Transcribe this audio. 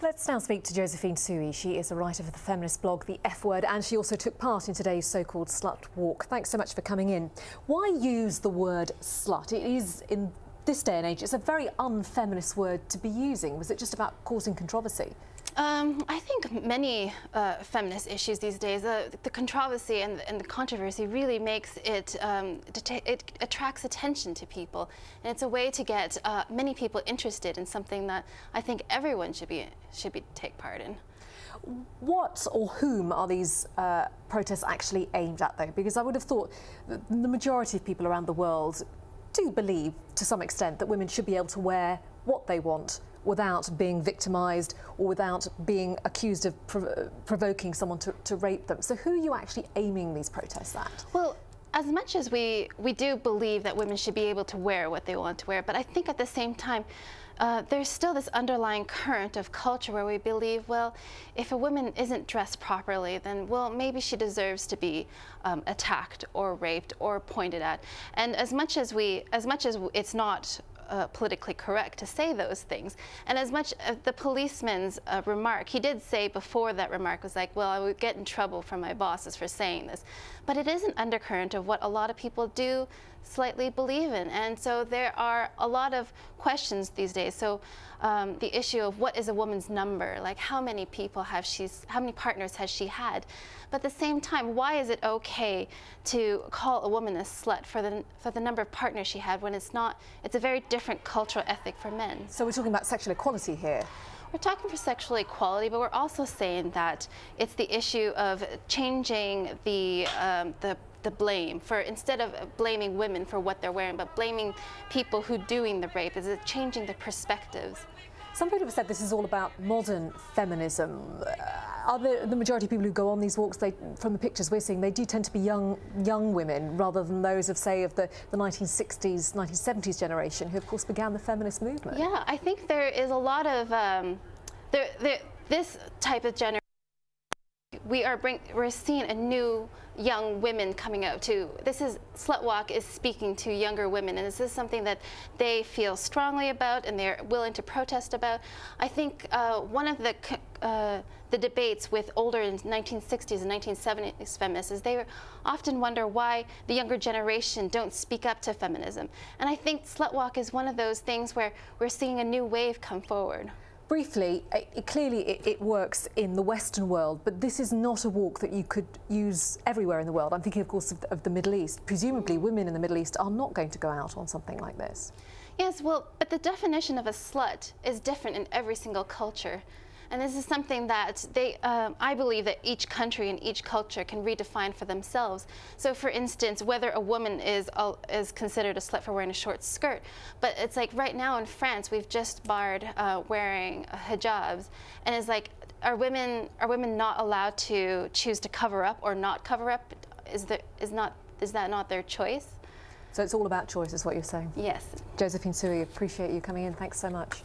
Let's now speak to Josephine Sui. She is a writer for the feminist blog The F Word, and she also took part in today's so-called slut walk. Thanks so much for coming in. Why use the word slut? It is, in this day and age, it's a very unfeminist word to be using. Was it just about causing controversy? I think many feminist issues these days, the controversy and the controversy really makes it, it attracts attention to people, and it's a way to get many people interested in something that I think everyone should take part in. What or whom are these protests actually aimed at, though? Because I would have thought that the majority of people around the world do believe, to some extent, that women should be able to wear what they want without being victimised or without being accused of provoking someone to rape them. So who are you actually aiming these protests at? Well, as much as we do believe that women should be able to wear what they want to wear, but I think at the same time, there's still this underlying current of culture where we believe, well, if a woman isn't dressed properly, then, well, maybe she deserves to be attacked or raped or pointed at. And as much as it's not politically correct to say those things, and as much as the policeman's remark, he did say before that remark was like, well, I would get in trouble from my bosses for saying this, but it is an undercurrent of what a lot of people do slightly believe in, and so there are a lot of questions these days. So the issue of what is a woman's number, like how many partners has she had, but at the same time, why is it okay to call a woman a slut for the number of partners she had when it's not? It's a very different cultural ethic for men. So we're talking about sexual equality here. We're talking for sexual equality, but we're also saying that it's the issue of changing the blame, for instead of blaming women for what they're wearing, but blaming people who are doing the rape. Is it changing the perspectives? Some people have said this is all about modern feminism. Are the majority of people who go on these walks, from the pictures we're seeing, they do tend to be young women rather than those of, say, of the 1960s, 1970s generation, who of course began the feminist movement? Yeah, I think there is a lot of this type of generation. We're seeing a new young women coming out too. Slutwalk is speaking to younger women, and this is something that they feel strongly about and they're willing to protest about. I think one of the debates with older 1960s and 1970s feminists is they often wonder why the younger generation don't speak up to feminism. And I think Slutwalk is one of those things where we're seeing a new wave come forward. Briefly, clearly it works in the Western world, but this is not a walk that you could use everywhere in the world. I'm thinking, of course, of the Middle East. Presumably, women in the Middle East are not going to go out on something like this. Yes, well, but the definition of a slut is different in every single culture. And this is something that I believe that each country and each culture can redefine for themselves. So, for instance, whether a woman is considered a slut for wearing a short skirt, but it's like right now in France, we've just barred wearing hijabs, and it's like, are women not allowed to choose to cover up or not cover up? Is that not their choice? So it's all about choice, is what you're saying? Yes. Josephine Sui, appreciate you coming in. Thanks so much.